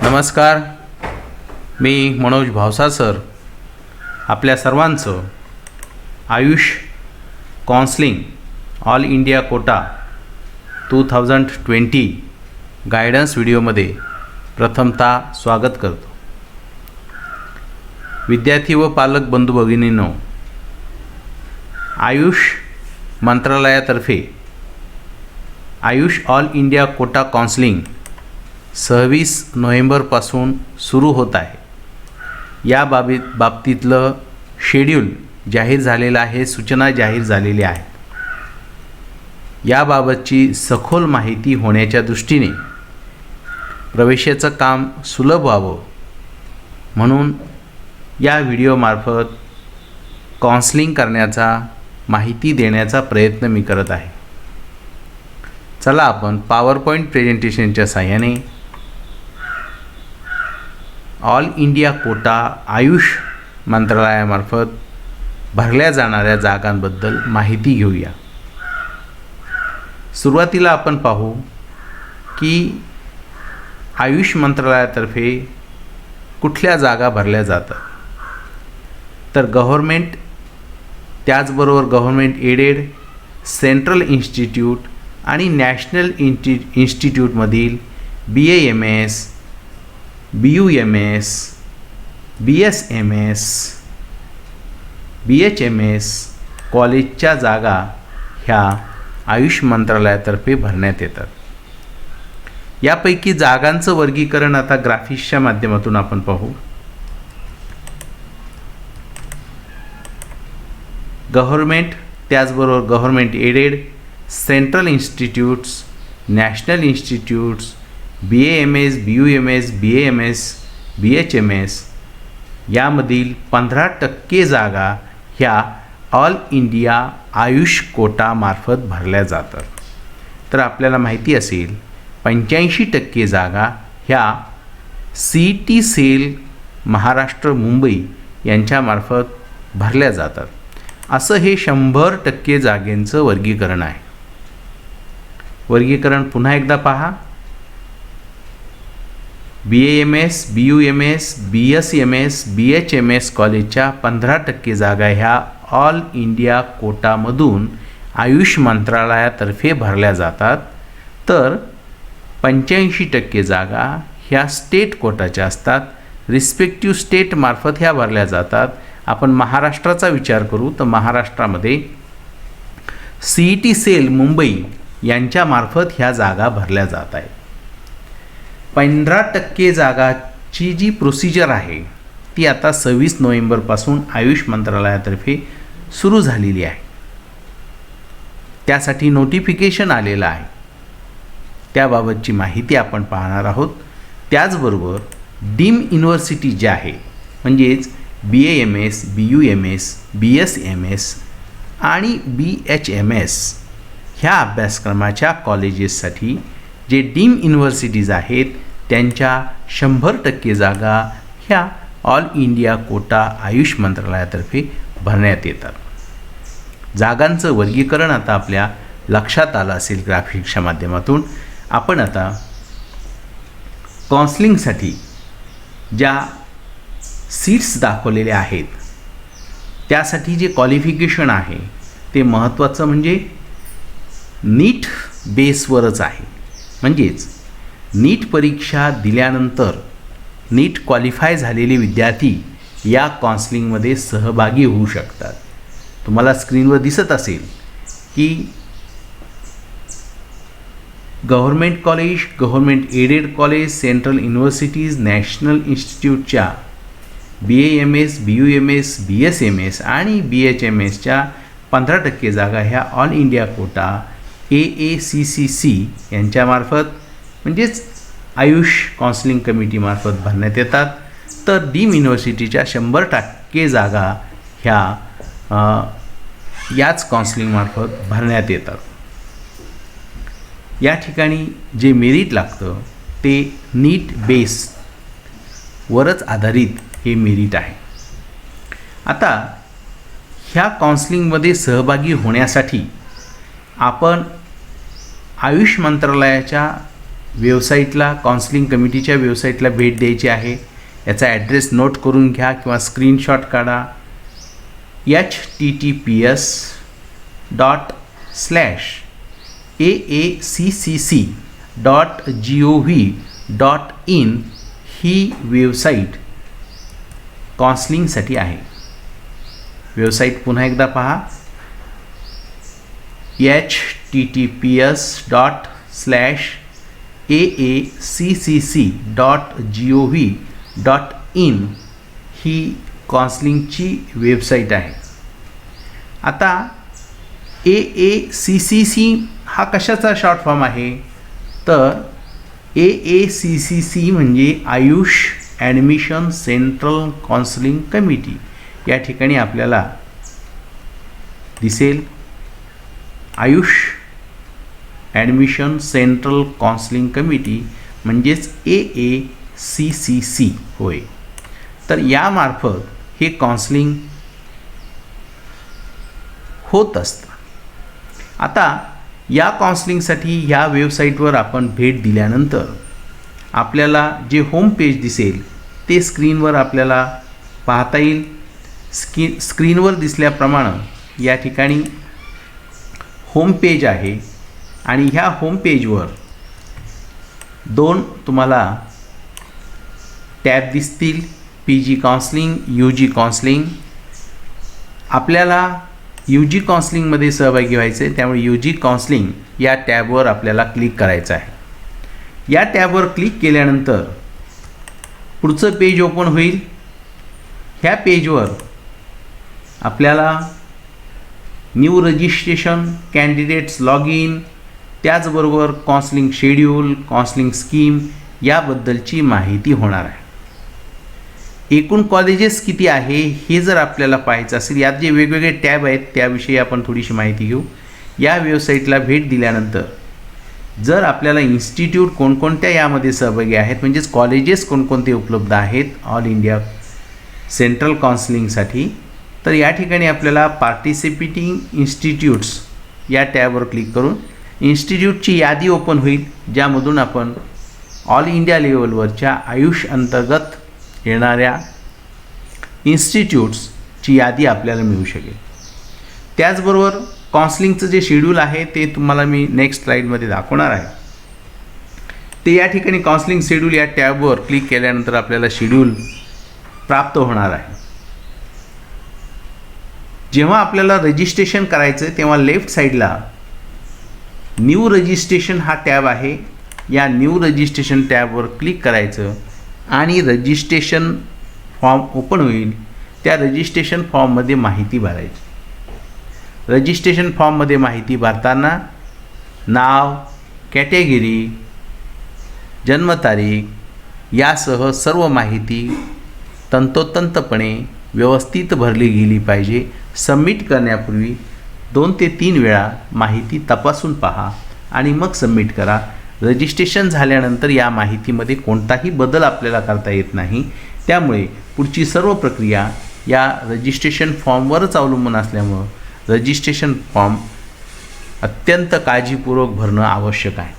नमस्कार, मी मनोज भावसा सर आपल्या सर्वांचं Ayush counselling all India Kota 2020 guidance व्हिडिओमध्ये प्रथमतः स्वागत करतो. विद्यार्थी व पालक बंधू भगिनींनो, आयुष मंत्रालयातर्फे Ayush all India Kota counselling 26 नोव्हेंबरपासून सुरू होत आहे. या बाबतीतलं शेड्यूल जाहीर झालेलं आहे, सूचना जाहीर झालेल्या आहेत. याबाबतची सखोल माहिती होण्याच्या दृष्टीने प्रवेशाचं काम सुलभ व्हावं म्हणून या व्हिडिओमार्फत काउन्सिलिंग करण्याचा, माहिती देण्याचा प्रयत्न मी करत आहे. चला आपण पॉवरपॉईंट प्रेझेंटेशनच्या साहाय्याने ऑल इंडिया कोटा आयुष मंत्रालयामार्फत भरल्या जाणाऱ्या जागांबद्दल माहिती घेऊया. सुरुवातीला आपण पाहू की आयुष मंत्रालयातर्फे कुठल्या जागा भरल्या जातात. तर गव्हर्मेंट, त्याचबरोबर गव्हर्मेंट एडेड, सेंट्रल इन्स्टिट्यूट आणि national इन्स्टिट्यूटमधील BAMS, BUMS, BSMS, BHMS कॉलेजच्या जागा ह्या आयुष मंत्रालयातर्फे भरण्यात येतात. यापैकी जागांचं वर्गीकरण आता ग्राफिक्सच्या माध्यमातून आपण पाहू. गव्हर्मेंट, त्याचबरोबर government aided, central institutes, national institutes, BAMS, BUMS, BAMS, BHMS यामधील 15% जागा ह्या ऑल इंडिया आयुष कोटामार्फत भरल्या जातात. तर आपल्याला माहिती असेल 85% जागा ह्या CET सेल महाराष्ट्र मुंबई यांच्यामार्फत भरल्या जातात. असं हे 100% जागेंचं वर्गीकरण आहे. वर्गीकरण पुन्हा एकदा पहा. BAMS, BUMS, BSMS, BHMS कॉलेजच्या 15% जागा ह्या ऑल इंडिया कोटामधून आयुष मंत्रालयातर्फे भरल्या जातात. तर 85% जागा ह्या स्टेट कोटाच्या असतात. रिस्पेक्टिव्ह स्टेटमार्फत ह्या भरल्या जातात. आपण महाराष्ट्राचा विचार करू तर महाराष्ट्रामध्ये CET सेल मुंबई यांच्यामार्फत ह्या जागा भरल्या जात आहेत. 15% जागाची जी प्रोसिजर आहे ती आता 26 नोव्हेंबरपासून आयुष मंत्रालयातर्फे सुरू झालेली आहे. त्यासाठी नोटिफिकेशन आलेलं आहे. त्याबाबतची माहिती आपण पाहणार आहोत. त्याचबरोबर डीम युनिव्हर्सिटी ज्या आहे म्हणजेच BAMS, BUMS, BSMS आणि BHMS ह्या अभ्यासक्रमाच्या कॉलेजेससाठी जे डीम युनिव्हर्सिटीज आहेत त्यांच्या 100% जागा ह्या ऑल इंडिया कोटा आयुष मंत्रालयातर्फे भरण्यात येतात. जागांचं वर्गीकरण आता आपल्या लक्षात आलं असेल ग्राफिक्सच्या माध्यमातून. आपण आता काउन्सिलिंगसाठी ज्या सीट्स दाखवलेल्या आहेत त्यासाठी जे क्वालिफिकेशन आहे ते महत्त्वाचं म्हणजे नीट बेसवरच आहे. म्हणजेच नीट परीक्षा दिल्यानंतर नीट क्वालिफाय झालेले विद्यार्थी या काउन्सिलिंगमध्ये सहभागी होऊ शकतात. तुम्हाला स्क्रीनवर दिसत असेल की government college, government aided college, central universities, national इन्स्टिट्यूटच्या BAMS, BUMS, BSMS आणि BHMSच्या 15% जागा ह्या ऑल इंडिया कोटा AACCC यांच्यामार्फत म्हणजेच आयुष काउन्सिलिंग कमिटीमार्फत भरण्यात येतात. तर डीम युनिव्हर्सिटीच्या 100% जागा ह्या याच काउन्सिलिंगमार्फत भरण्यात येतात. या ठिकाणी जे मेरिट लागतं ते नीट बेसवरच आधारित हे मेरिट आहे. आता ह्या काउन्सिलिंगमध्ये सहभागी होण्यासाठी आपण आयुष मंत्रालयाच्या वेबसाईटला, काउन्सिलिंग कमिटीच्या वेबसाईटला भेट द्यायची आहे. याचा ॲड्रेस नोट करून घ्या किंवा स्क्रीनशॉट काढा. https://aacc.gov.in ही वेबसाईट काउन्सिलिंगसाठी आहे. वेबसाईट पुन्हा एकदा पहा. https://aacc.gov.in ही काउन्सिलिंगची वेबसाईट आहे. आता AACCC हा कशाचा शॉर्ट फॉर्म आहे? तर AACCC म्हणजे Ayush admission central counselling committee. या ठिकाणी आपल्याला दिसेल Ayush admission central counselling committee म्हणजेच AACCC होय. तर यामार्फत हे काउन्सिलिंग होत असतं. आता या काउन्सिलिंगसाठी ह्या वेबसाईटवर आपण भेट दिल्यानंतर आपल्याला जे होम पेज दिसेल ते स्क्रीनवर आपल्याला पाहता येईल. स्क्रीनवर दिसल्याप्रमाणे या ठिकाणी होम पेज आहे आणि ह्या होम पेजवर 2 तुम्हाला टॅब दिसतील, PG काउन्सिलिंग, UG काउन्सिलिंग. आपल्याला UG काउन्सिलिंगमध्ये सहभागी व्हायचे आहे, त्यामुळे UG काउन्सिलिंग या टॅबवर आपल्याला क्लिक करायचं आहे. या टॅबवर क्लिक केल्यानंतर पुढचं पेज ओपन होईल. ह्या पेजवर आपल्याला new registration, candidates log in, त्याचबरोबर काउन्सिलिंग शेड्यूल, काउन्सिलिंग स्कीम याबद्दलची माहिती होणार आहे. एकूण कॉलेजेस किती आहे हे जर आपल्याला पाहायचं असेल, यात जे वेगवेगळे टॅब आहेत त्याविषयी आपण थोडीशी माहिती घेऊ. या वेबसाईटला भेट दिल्यानंतर जर आपल्याला इन्स्टिट्यूट कोणकोणत्या यामध्ये सहभागी आहेत, म्हणजेच कॉलेजेस कोणकोणते उपलब्ध आहेत ऑल इंडिया सेंट्रल काउन्सिलिंगसाठी, तर या ठिकाणी आपल्याला पार्टिसिपेटिंग इन्स्टिट्यूट्स या टॅबवर क्लिक करून इन्स्टिट्यूटची यादी ओपन होईल, ज्यामधून आपण ऑल इंडिया लेवलवरच्या आयुष अंतर्गत येणाऱ्या इन्स्टिट्यूट्सची यादी आपल्याला मिळू शकेल. त्याचबरोबर काउन्सिलिंगचं जे शेड्यूल आहे ते तुम्हाला मी नेक्स्ट स्लाईडमध्ये दाखवणार आहे. ते या ठिकाणी काउन्सिलिंग शेड्यूल या टॅबवर क्लिक केल्यानंतर आपल्याला शेड्यूल प्राप्त होणार आहे. जेव्हा आपल्याला रजिस्ट्रेशन करायचं आहे तेव्हा लेफ्ट साईडला न्यू रजिस्ट्रेशन हा टॅब आहे. या न्यू रजिस्ट्रेशन टॅबवर क्लिक करायचं आणि रजिस्ट्रेशन फॉर्म ओपन होईल. त्या रजिस्ट्रेशन फॉर्ममध्ये माहिती भरायची. रजिस्ट्रेशन फॉर्ममध्ये माहिती भरताना नाव, कॅटेगरी, जन्मतारीख यासह सर्व माहिती तंतोतंतपणे व्यवस्थित भरली गेली पाहिजे. सबमिट करण्यापूर्वी 2 ते 3 वेळा माहिती तपासून पहा आणि मग सबमिट करा. रजिस्ट्रेशन झाल्यानंतर या माहितीमध्ये कोणताही बदल आपल्याला करता येत नाही. त्यामुळे पुढची सर्व प्रक्रिया या रजिस्ट्रेशन फॉर्मवरच अवलंबून असल्यामुळं रजिस्ट्रेशन फॉर्म अत्यंत काळजीपूर्वक भरणं आवश्यक आहे.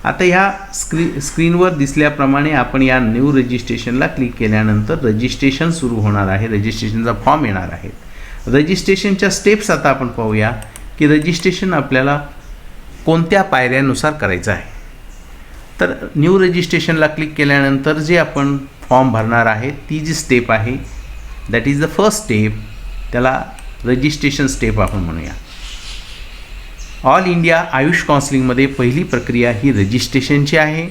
आता ह्या स्क्रीनवर दिसल्याप्रमाणे आपण या न्यू रजिस्ट्रेशनला क्लिक केल्यानंतर रजिस्ट्रेशन सुरू होणार आहे. रजिस्ट्रेशनचा फॉर्म येणार आहे. रजिस्ट्रेशनच्या स्टेप्स आता आपण पाहूया की रजिस्ट्रेशन आपल्याला कोणत्या पायऱ्यानुसार करायचं आहे. तर न्यू रजिस्ट्रेशनला क्लिक केल्यानंतर जे आपण फॉर्म भरणार आहे ती जी स्टेप आहे that is the first step, त्याला रजिस्ट्रेशन स्टेप आपण म्हणूया. ऑल इंडिया आयुष काउन्सिलिंगमध्ये पहिली प्रक्रिया ही रजिस्ट्रेशनची आहे.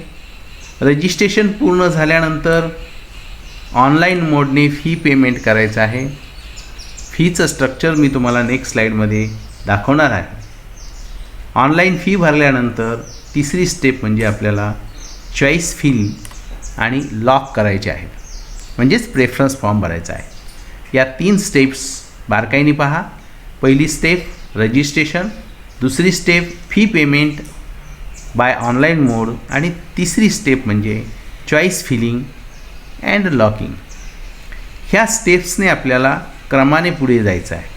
रजिस्ट्रेशन पूर्ण झाल्यानंतर ऑनलाईन मोडने फी पेमेंट करायचं आहे. फीचं स्ट्रक्चर मी तुम्हाला नेक्स्ट स्लाईडमध्ये दाखवणार आहे. ऑनलाईन फी भरल्यानंतर तिसरी स्टेप म्हणजे आपल्याला चॉईस फिल आणि लॉक करायचे आहेत, म्हणजेच प्रेफरन्स फॉर्म भरायचा आहे. या 3 स्टेप्स बारकाईने पहा. पहिली स्टेप रजिस्ट्रेशन, दुसरी step fee payment by online mode आणि तिसरी स्टेप म्हणजे चॉईस फिलिंग अँड लॉकिंग. ह्या स्टेप्सने आपल्याला क्रमाने पुढे जायचं आहे.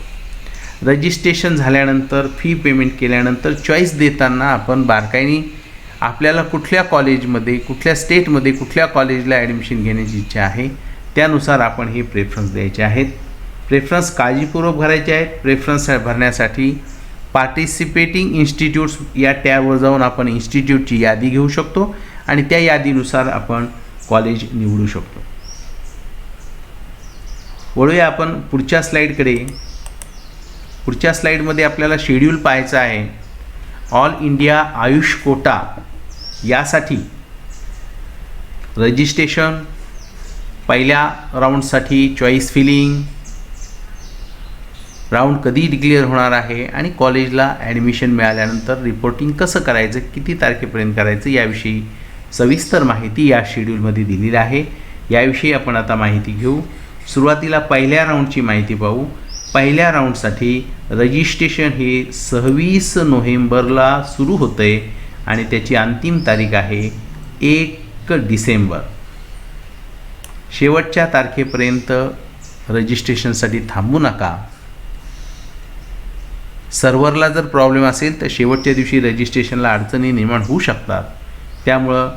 रजिस्ट्रेशन झाल्यानंतर फी पेमेंट केल्यानंतर चॉईस देताना आपण बारकाईने आपल्याला कुठल्या कॉलेजमध्ये, कुठल्या स्टेटमध्ये, कुठल्या कॉलेजला ॲडमिशन घेण्याची इच्छा आहे त्यानुसार आपण हे प्रेफरन्स द्यायचे आहेत. प्रेफरन्स काळजीपूर्वक भरायचे आहेत. प्रेफरन्स भरण्यासाठी पार्टिसिपेटिंग इन्स्टिट्यूट्स या टॅबवर जाऊन आपण इन्स्टिट्यूटची यादी घेऊ शकतो आणि त्या यादीनुसार आपण कॉलेज निवडू शकतो. वळूया आपण पुढच्या स्लाईडकडे. पुढच्या स्लाईडमध्ये आपल्याला शेड्यूल पाहायचं आहे. ऑल इंडिया आयुष कोटा यासाठी रजिस्ट्रेशन, पहिल्या राऊंडसाठी चॉईस फिलिंग, राऊंड कधी डिक्लेअर होणार आहे आणि कॉलेजला ॲडमिशन मिळाल्यानंतर रिपोर्टिंग कसं करायचं, किती तारखेपर्यंत करायचं याविषयी सविस्तर माहिती या शेड्यूलमध्ये दिलेली आहे. याविषयी आपण आता माहिती घेऊ. सुरुवातीला पहिल्या राऊंडची माहिती पाहू. पहिल्या राऊंडसाठी रजिस्ट्रेशन हे 26 नोव्हेंबरला सुरू होतं आहे आणि त्याची अंतिम तारीख आहे 1 डिसेंबर. शेवटच्या तारखेपर्यंत रजिस्ट्रेशनसाठी थांबू नका. सर्व्हरला जर प्रॉब्लेम असेल तर शेवटच्या दिवशी रजिस्ट्रेशनला अडचणी निर्माण होऊ शकतात. त्यामुळं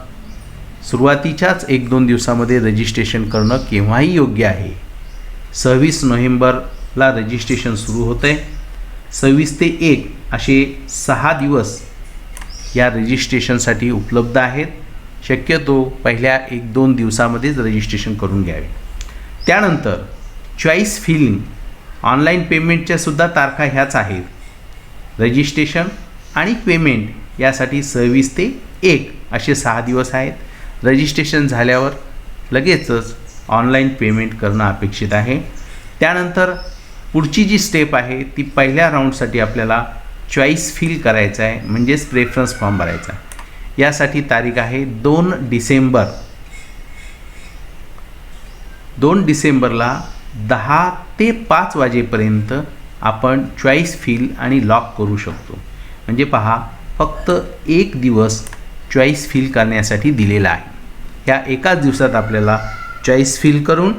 सुरुवातीच्याच 1-2 दिवसामध्ये रजिस्ट्रेशन करणं केव्हाही योग्य आहे. 26 नोव्हेंबरला रजिस्ट्रेशन सुरू होतं आहे. 26 ते 1 असे 6 दिवस या रजिस्ट्रेशनसाठी उपलब्ध आहेत. शक्यतो पहिल्या 1-2 दिवसामध्येच रजिस्ट्रेशन करून घ्यावे. त्यानंतर चॉईस फिलिंग, ऑनलाईन पेमेंटच्यासुद्धा तारखा ह्याच आहेत. रजिस्ट्रेशन आणि पेमेंट यासाठी 26 ते 1 असे 6 दिवस आहेत. रजिस्ट्रेशन झाल्यावर लगेचच ऑनलाईन पेमेंट करणं अपेक्षित आहे. त्यानंतर पुढची जी स्टेप आहे ती पहिल्या राऊंडसाठी आपल्याला चॉईस फिल करायचं आहे, म्हणजेच प्रेफरन्स फॉर्म भरायचा आहे. यासाठी तारीख आहे 2 डिसेंबर. 2 डिसेंबरला 10 ते 5 वाजेपर्यंत आपण चॉईस फिल आणि लॉक करू शकतो. म्हणजे पहा, फक्त 1 दिवस चॉईस फिल करण्यासाठी दिलेला आहे. ह्या एकाच दिवसात आपल्याला चॉईस फिल करून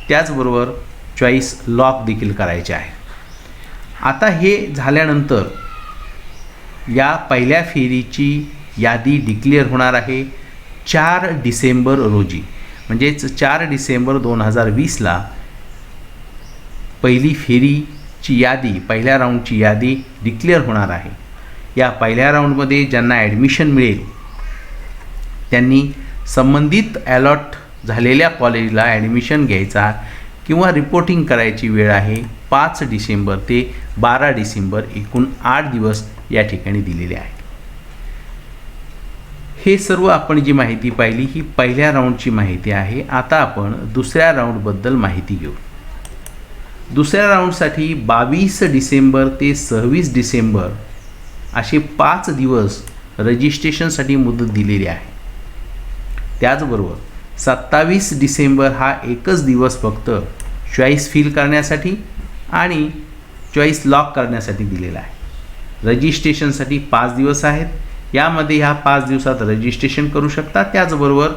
त्याचबरोबर चॉईस लॉक देखील करायचे आहे. आता हे झाल्यानंतर या पहिल्या फेरीची यादी डिक्लेअर होणार आहे 4 डिसेंबर रोजी. म्हणजेच 4 डिसेंबर 2020ला पहिली फेरीची यादी, पहिल्या राऊंडची यादी डिक्लेअर होणार आहे. या पहिल्या राऊंडमध्ये ज्यांना ॲडमिशन मिळेल त्यांनी संबंधित अलॉट झालेल्या कॉलेजला ॲडमिशन घ्यायचा किंवा रिपोर्टिंग करायची वेळ आहे 5 डिसेंबर ते 12 डिसेंबर. एकूण 8 दिवस या ठिकाणी दिलेले आहेत. हे सर्व आपण जी माहिती पाहिली ही पहिल्या राऊंडची माहिती आहे. आता आपण दुसऱ्या राऊंडबद्दल माहिती घेऊ. दुसऱ्या राऊंडसाठी 22 डिसेंबर ते 26 डिसेंबर असे 5 दिवस रजिस्ट्रेशनसाठी मुदत दिलेली आहे. त्याचबरोबर 27 डिसेंबर हा एकच दिवस फक्त चॉईस फिल करण्यासाठी आणि चॉईस लॉक करण्यासाठी दिलेला आहे. रजिस्ट्रेशनसाठी 5 दिवस आहेत. यामध्ये ह्या 5 दिवसात रजिस्ट्रेशन करू शकता. त्याचबरोबर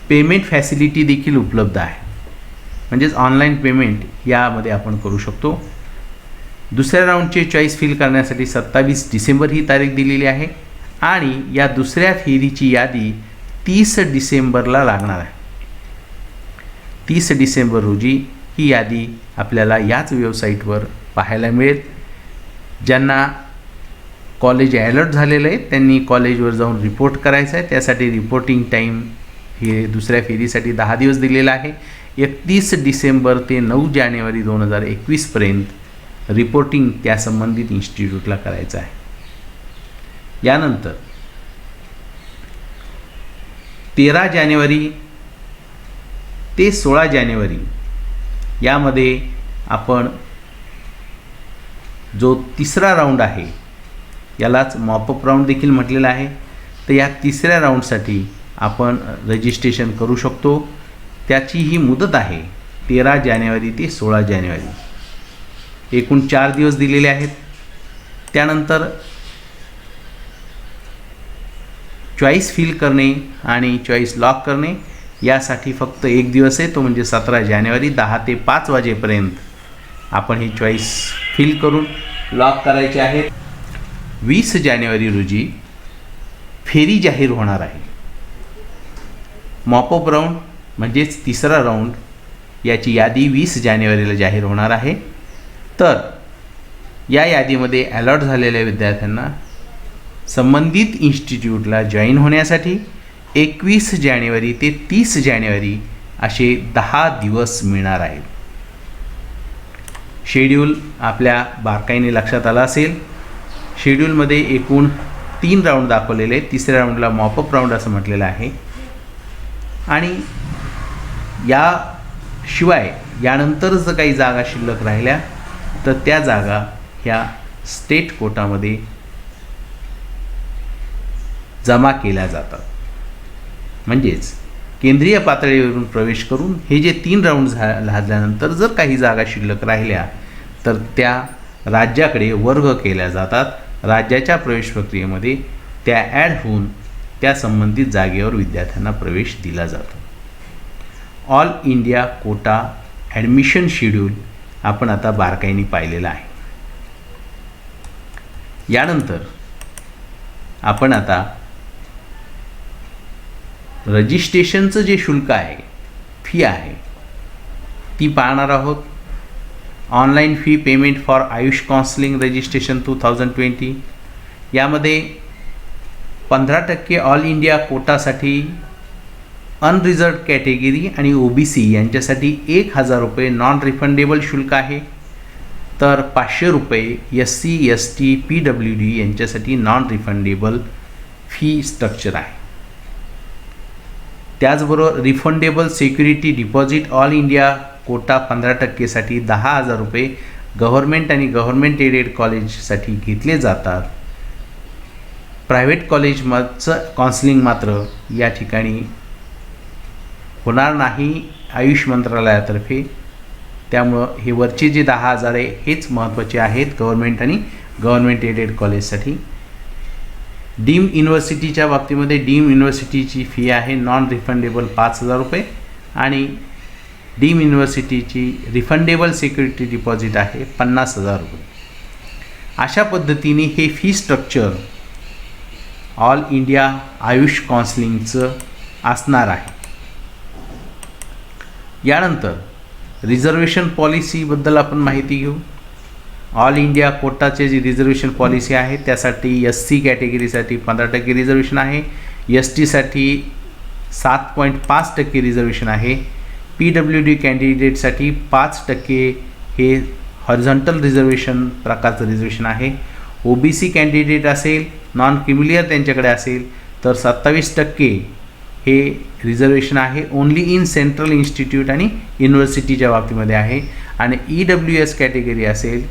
पेमेंट फॅसिलिटी देखील उपलब्ध आहे. म्हणजेच ऑनलाईन पेमेंट यामध्ये आपण करू शकतो. दुसऱ्या राऊंडचे चॉईस फिल करण्यासाठी 27 डिसेंबर ही तारीख दिलेली आहे आणि या दुसऱ्या फेरीची यादी 30 डिसेंबरला लागणार आहे. 30 डिसेंबर रोजी ही यादी आपल्याला याच वेबसाईटवर पाहायला मिळेल. ज्यांना कॉलेज अलर्ट झालेलं आहे त्यांनी कॉलेजवर जाऊन रिपोर्ट करायचं आहे. त्यासाठी रिपोर्टिंग टाईम हे दुसऱ्या फेरीसाठी 10 दिवस दिलेला आहे. 31 डिसेंबर ते 9 जानेवारी 2021पर्यंत रिपोर्टिंग त्या संबंधित इन्स्टिट्यूटला करायचं आहे. यानंतर 13 जानेवारी ते 16 जानेवारी यामध्ये आपण जो तिसरा राऊंड आहे यालाच मॉपअप राऊंड देखील म्हटलेला आहे. तर या तिसऱ्या राऊंडसाठी आपण रजिस्ट्रेशन करू शकतो. त्याची ही मुदत आहे 13 जानेवारी ते 16 जानेवारी. एकूण 4 दिवस दिलेले आहेत. त्यानंतर चॉईस फिल करणे आणि चॉईस लॉक करणे यासाठी फक्त 1 दिवस आहे, तो म्हणजे 17 जानेवारी 10 ते 5 वाजेपर्यंत आपण ही चॉईस फिल करून लॉक करायचे आहेत. 20 जानेवारी रोजी फेरी जाहीर होणार आहे. मॉपअप राऊंड म्हणजेच तिसरा राऊंड याची यादी 20 जानेवारीला जाहीर होणार आहे. तर या यादीमध्ये अलॉट झालेल्या विद्यार्थ्यांना संबंधित इन्स्टिट्यूटला जॉईन होण्यासाठी 21 जानेवारी ते 30 जानेवारी असे 10 दिवस मिळणार आहेत. शेड्यूल आपल्या बारकाईने लक्षात आला असेल. शेड्यूलमध्ये एकूण 3 राऊंड दाखवलेले आहेत. तिसऱ्या राऊंडला मॉपअप राऊंड असं म्हटलेलं आहे. आणि याशिवाय यानंतर जर काही जागा शिल्लक राहिल्या तर त्या जागा ह्या स्टेट कोटामध्ये जमा केल्या जातात. म्हणजेच केंद्रीय पातळीवरून प्रवेश करून हे जे 3 राऊंड झाल्यानंतर जर काही जागा शिल्लक राहिल्या तर त्या राज्याकडे वर्ग केल्या जातात. राज्याच्या प्रवेश प्रक्रियेमध्ये त्या ॲड होऊन त्या संबंधित जागेवर विद्यार्थ्यांना प्रवेश दिला जातो. All India Kota admission schedule आपण आता बारकाईने पाहिलेलं आहे. यानंतर आपण आता रजिस्ट्रेशनचं जे शुल्क आहे, फी आहे, ती पाहणार आहोत. Online fee payment for Ayush counselling registration 2020 यामध्ये 15% ऑल इंडिया कोटासाठी अनरिझर्व्ड कॅटेगरी आणि OBC यांच्यासाठी 1000 रुपये नॉन रिफंडेबल शुल्क आहे. तर 500 रुपये SC ST PWD यांच्यासाठी नॉन रिफंडेबल फी स्ट्रक्चर आहे. त्याचबरोबर refundable security deposit all India quota 15%साठी 10,000 रुपये गव्हर्मेंट आणि गव्हर्मेंट एडेड कॉलेजसाठी घेतले जातात. प्रायव्हेट कॉलेजचं काउन्सिलिंग मात्र या ठिकाणी होणार नाही आयुष मंत्रालयातर्फे. त्यामुळं हे वरचे जे 10,000 आहे हेच महत्त्वाचे आहेत गव्हर्मेंट आणि गव्हर्मेंट एडेड कॉलेजसाठी. डीम युनिव्हर्सिटीच्या बाबतीमध्ये डीम युनिव्हर्सिटीची फी आहे नॉन रिफंडेबल 5,000 रुपये आणि डीम युनिव्हर्सिटीची रिफंडेबल सिक्युरिटी डिपॉझिट आहे 50,000 रुपये. अशा पद्धतीने हे fee structure all India AYUSH काउन्सिलिंगचं असणार आहे. यानंतर रिझर्वेशन पॉलिसीबद्दल आपण माहिती घेऊ. ऑल इंडिया कोटाचे जी रिझर्वेशन पॉलिसी आहे त्यासाठी SC कॅटेगरीसाठी 15% रिझर्वेशन आहे. STसाठी 7.5% रिझर्वेशन आहे. PWD कॅन्डिडेटसाठी 5% हे हॉरिझॉन्टल रिझर्वेशन प्रकारचं रिझर्वेशन आहे. OBC कॅन्डिडेट असेल नॉन क्रिमिलियर त्यांच्याकडे असेल तर 27% हे रिझर्वेशन आहे. ओन्ली इन सेंट्रल इन्स्टिट्यूट आणि युनिव्हर्सिटीच्या बाबतीमध्ये आहे. आणि EWS कॅटेगरी असेल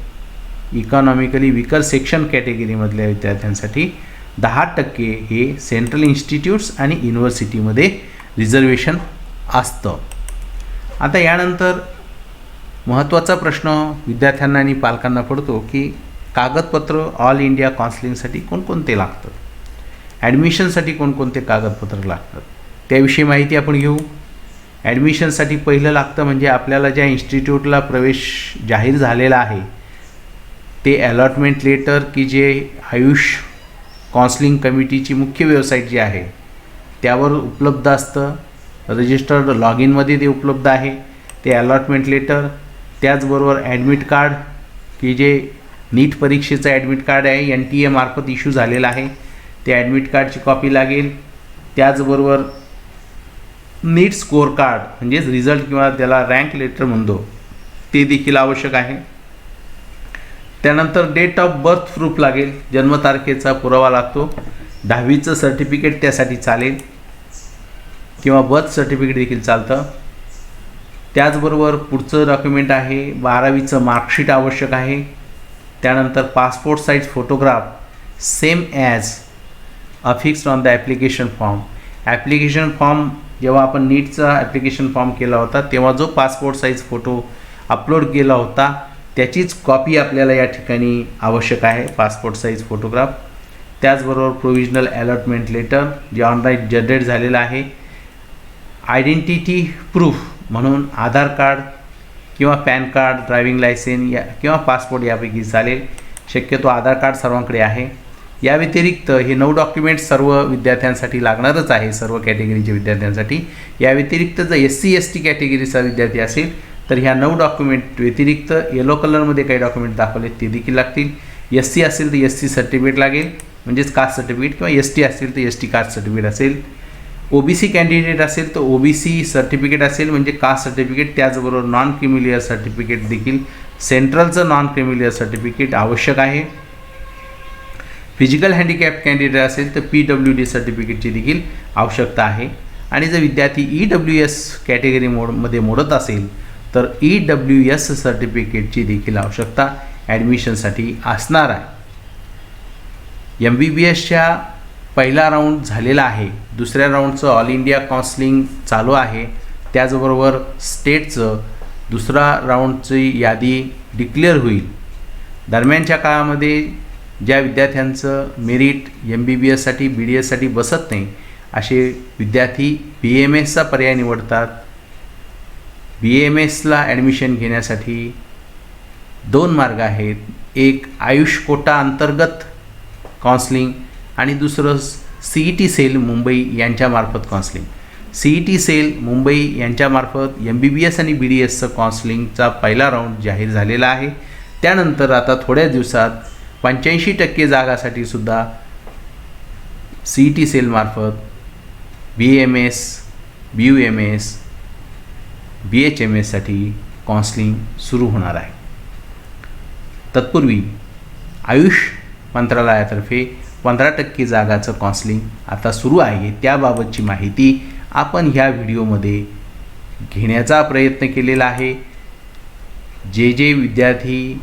इकॉनॉमिकली विकर सेक्शन कॅटेगरीमधल्या विद्यार्थ्यांसाठी 10% हे सेंट्रल इन्स्टिट्यूट्स आणि युनिव्हर्सिटीमध्ये रिझर्वेशन असतं. आता यानंतर महत्त्वाचा प्रश्न विद्यार्थ्यांना आणि पालकांना पडतो की कागदपत्र ऑल इंडिया काउन्सिलिंगसाठी कोणकोणते लागतात, ॲडमिशनसाठी कोणकोणते कागदपत्र लागतात त्याविषयी माहिती आपण घेऊ. ॲडमिशनसाठी पहिलं लागतं म्हणजे आपल्याला ज्या इन्स्टिट्यूटला प्रवेश जाहीर झालेला आहे ते अलॉटमेंट लेटर की जे आयुष काउन्सिलिंग कमिटीची मुख्य वेबसाईट जी आहे त्यावर उपलब्ध असतं. रजिस्टर्ड लॉग इनमध्ये ते उपलब्ध आहे ते अलॉटमेंट लेटर. त्याचबरोबर ॲडमिट कार्ड की जे नीट परीक्षेचं ॲडमिट कार्ड आहे NTA मार्फत इश्यू झालेलं आहे ते ॲडमिट कार्डची कॉपी लागेल. त्याचबरोबर नीट स्कोअर कार्ड म्हणजेच रिझल्ट किंवा त्याला रँक लेटर म्हणतो ते देखील आवश्यक आहे. त्यानंतर डेट ऑफ बर्थ प्रूफ लागेल, जन्मतारखेचा पुरावा लागतो. 10वीचं सर्टिफिकेट त्यासाठी चालेल किंवा बर्थ सर्टिफिकेट देखील चालतं. त्याचबरोबर पुढचं डॉक्युमेंट आहे 12वीचं मार्कशीट आवश्यक आहे. त्यानंतर passport size photograph same as affixed on the application form. Application form जेव्हा आपण नीटचा ॲप्लिकेशन फॉर्म केला होता तेव्हा जो पासपोर्ट साईज फोटो अपलोड केला होता त्याचीच कॉपी आपल्याला या ठिकाणी आवश्यक आहे, पासपोर्ट साईज फोटोग्राफ. त्याचबरोबर प्रोविजनल अलॉटमेंट लेटर जे ऑनलाईन जनरेट झालेलं आहे. आयडेंटिटी प्रूफ म्हणून आधार कार्ड किंवा पॅन कार्ड, ड्रायव्हिंग लायसेन्स या किंवा पासपोर्ट यापैकी चालेल. शक्यतो आधार कार्ड सर्वांकडे आहे. या व्यतिरिक्त हे 9 डॉक्युमेंट्स सर्व विद्यार्थ्यांसाठी लागणारच आहे, सर्व कॅटेगरीच्या विद्यार्थ्यांसाठी. या व्यतिरिक्त जर SC/ST कॅटेगरीचा विद्यार्थी असेल तर ह्या 9 डॉक्युमेंट व्यतिरिक्त येलो कलरमध्ये काही डॉक्युमेंट दाखवले ते देखील लागतील. SC असेल तर SC सर्टिफिकेट लागेल, म्हणजेच कास्ट सर्टिफिकेट, किंवा ST असेल तर ST कास्ट सर्टिफिकेट असेल. OBC कॅन्डिडेट असेल तर OBC सर्टिफिकेट असेल, म्हणजे कास्ट सर्टिफिकेट. त्याचबरोबर नॉन क्रिमिलियर सर्टिफिकेट देखील, सेंट्रलचं नॉन क्रिमिलियर सर्टिफिकेट आवश्यक आहे. फिजिकल हँडिकॅप कॅन्डिडेट असेल तर PWD सर्टिफिकेटची देखील आवश्यकता आहे. आणि जर विद्यार्थी EWS कॅटेगरी मध्ये मोडत असेल तर EWS सर्टिफिकेटची देखील आवश्यकता ॲडमिशनसाठी असणार आहे. MBBSच्या पहिला राऊंड झालेला आहे, दुसऱ्या राऊंडचं ऑल इंडिया काउन्सिलिंग चालू आहे. त्याचबरोबर स्टेटचं दुसरा राऊंडची यादी डिक्लेअर होईल. दरम्यानच्या काळामध्ये ज्या विद्यार्थ्यांचं मेरिट MBBSसाठी BDSसाठी बसत नाही असे विद्यार्थी BAMSचा पर्याय निवडतात. BAMSला ॲडमिशन घेण्यासाठी 2 मार्ग आहेत. एक आयुष कोटा अंतर्गत काउन्सिलिंग आणि दुसरं CET सेल मुंबई यांच्यामार्फत काउन्सिलिंग. CET सेल मुंबई यांच्यामार्फत MBBS आणि BDSचं काउन्सिलिंगचा पहिला राऊंड जाहीर झालेला आहे. त्यानंतर आता थोड्याच दिवसात 85% जागासाठी सुद्धा CET सेलमार्फत BAMS, BUMS, BHMSसाठी काउन्सिलिंग सुरू होणार आहे. तत्पूर्वी आयुष मंत्रालयातर्फे 15% जागाचं काउन्सिलिंग आता सुरू आहे. त्याबाबतची माहिती आपण ह्या व्हिडिओमध्ये घेण्याचा प्रयत्न केलेला आहे. जे विद्यार्थी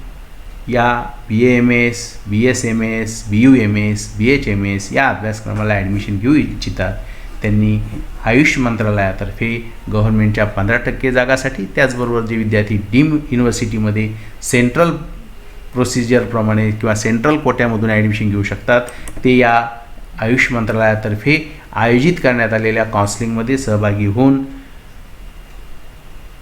या BAMS, BSMS, BUMS, BHMS या अभ्यासक्रमाला ॲडमिशन घेऊ इच्छितात त्यांनी आयुष मंत्रालयातर्फे गव्हर्नमेंटच्या 15% जागासाठी, त्याचबरोबर जे विद्यार्थी डीम युनिव्हर्सिटीमध्ये सेंट्रल प्रोसिजरप्रमाणे किंवा सेंट्रल कोट्यामधून ॲडमिशन घेऊ शकतात, ते या आयुष मंत्रालयातर्फे आयोजित करण्यात आलेल्या काउन्सिलिंगमध्ये सहभागी होऊन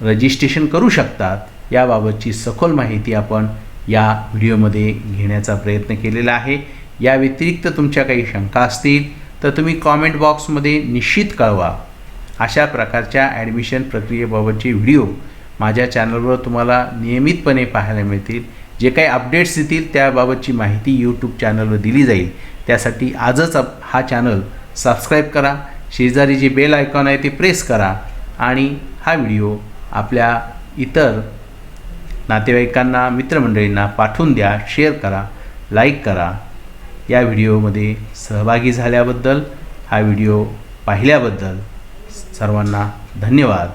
रजिस्ट्रेशन करू शकतात. याबाबतची सखोल माहिती आपण या व्हिडिओमध्ये घेण्याचा प्रयत्न केलेला आहे. या व्यतिरिक्त तुमच्या काही शंका असतील तर तुम्ही कॉमेंट बॉक्समध्ये निश्चित कळवा. अशा प्रकारच्या ॲडमिशन प्रक्रियेबाबतचे व्हिडिओ माझ्या चॅनलवर तुम्हाला नियमितपणे पाहायला मिळतील. जे काही अपडेट्स येतील त्याबाबतची माहिती यूट्यूब चॅनलवर दिली जाईल. त्यासाठी आजच हा चॅनल सबस्क्राईब करा, शेजारी जे बेल आयकॉन आहे ते प्रेस करा आणि हा व्हिडिओ आपल्या इतर नातेवाईकांना, मित्रमंडळींना पाठवून द्या, शेअर करा, लाईक करा. या व्हिडिओमध्ये सहभागी झाल्याबद्दल, हा व्हिडिओ पाहिल्याबद्दल सर्वांना धन्यवाद.